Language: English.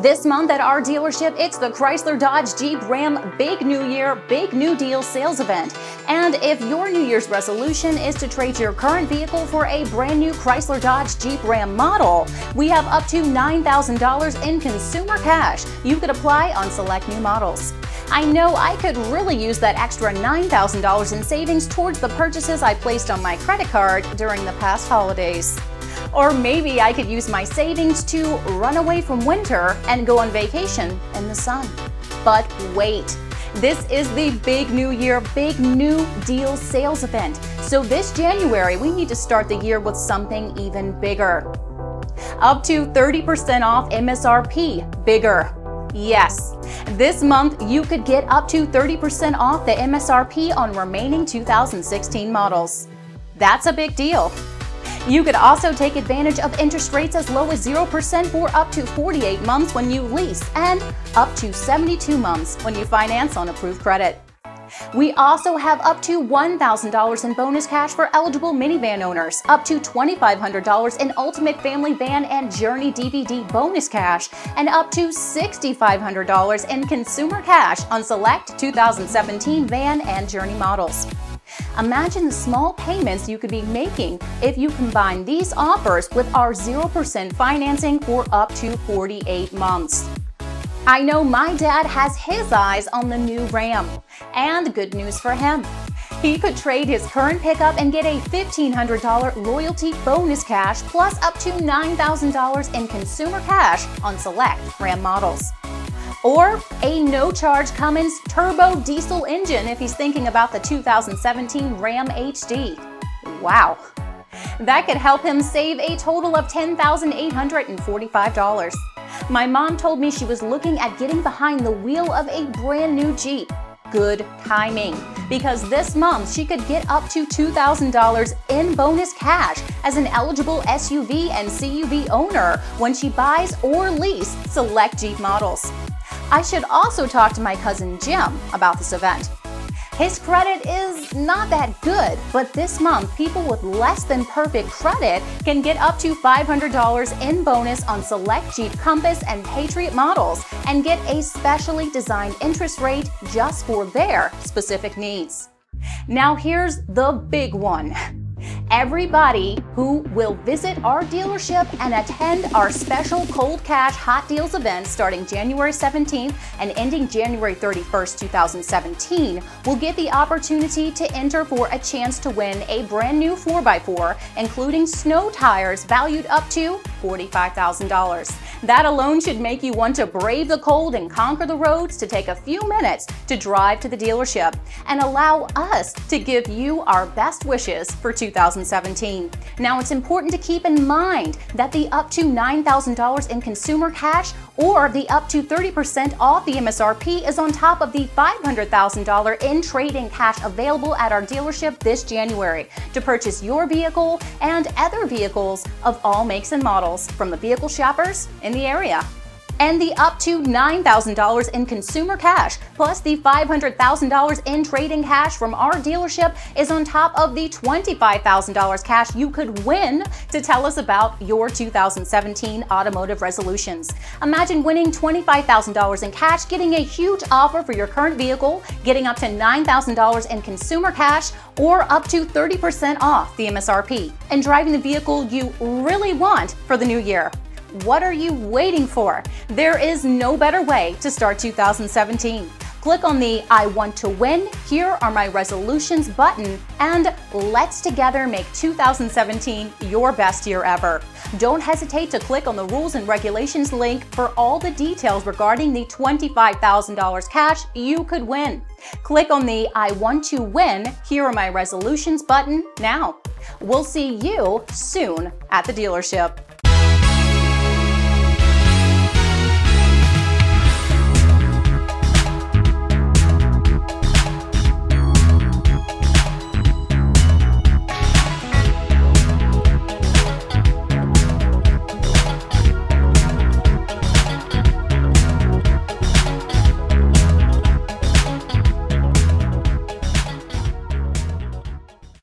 This month at our dealership, it's the Chrysler Dodge Jeep Ram Big New Year, Big New Deal sales event. And if your New Year's resolution is to trade your current vehicle for a brand new Chrysler Dodge Jeep Ram model, we have up to $9,000 in consumer cash you could apply on select new models. I know I could really use that extra $9,000 in savings towards the purchases I placed on my credit card during the past holidays. Or maybe I could use my savings to run away from winter and go on vacation in the sun. But wait, this is the Big New Year, Big New Deal sales event. So this January, we need to start the year with something even bigger. Up to 30% off MSRP, bigger. Yes, this month you could get up to 30% off the MSRP on remaining 2016 models. That's a big deal. You could also take advantage of interest rates as low as 0% for up to 48 months when you lease and up to 72 months when you finance on approved credit. We also have up to $1,000 in bonus cash for eligible minivan owners, up to $2,500 in Ultimate Family Van and Journey DVD bonus cash, and up to $6,500 in consumer cash on select 2017 Van and Journey models. Imagine the small payments you could be making if you combine these offers with our 0% financing for up to 48 months. I know my dad has his eyes on the new Ram, and good news for him. He could trade his current pickup and get a $1,500 loyalty bonus cash plus up to $9,000 in consumer cash on select Ram models. Or a no-charge Cummins turbo diesel engine if he's thinking about the 2017 Ram HD. Wow! That could help him save a total of $10,845. My mom told me she was looking at getting behind the wheel of a brand new Jeep. Good timing, because this month she could get up to $2,000 in bonus cash as an eligible SUV and CUV owner when she buys or leases select Jeep models. I should also talk to my cousin Jim about this event. His credit is not that good, but this month people with less than perfect credit can get up to $500 in bonus on select Jeep Compass and Patriot models and get a specially designed interest rate just for their specific needs. Now here's the big one. Everybody who will visit our dealership and attend our special Cold Cash Hot Deals event starting January 17th and ending January 31st, 2017 will get the opportunity to enter for a chance to win a brand new 4x4, including snow tires valued up to $45,000. That alone should make you want to brave the cold and conquer the roads to take a few minutes to drive to the dealership and allow us to give you our best wishes for 2017. Now, it's important to keep in mind that the up to $9,000 in consumer cash or the up to 30% off the MSRP is on top of the $500,000 in trade-in cash available at our dealership this January to purchase your vehicle and other vehicles of all makes and models from the vehicle shoppers in the area. And the up to $9,000 in consumer cash plus the $500,000 in trade-in cash from our dealership is on top of the $25,000 cash you could win to tell us about your 2017 automotive resolutions. Imagine winning $25,000 in cash, getting a huge offer for your current vehicle, getting up to $9,000 in consumer cash, or up to 30% off the MSRP, and driving the vehicle you really want for the new year. What are you waiting for? There is no better way to start 2017. Click on the I Want to Win, Here Are My Resolutions button, and let's together make 2017 your best year ever. Don't hesitate to click on the Rules and Regulations link for all the details regarding the $25,000 cash you could win. Click on the I Want to Win, Here Are My Resolutions button now. We'll see you soon at the dealership.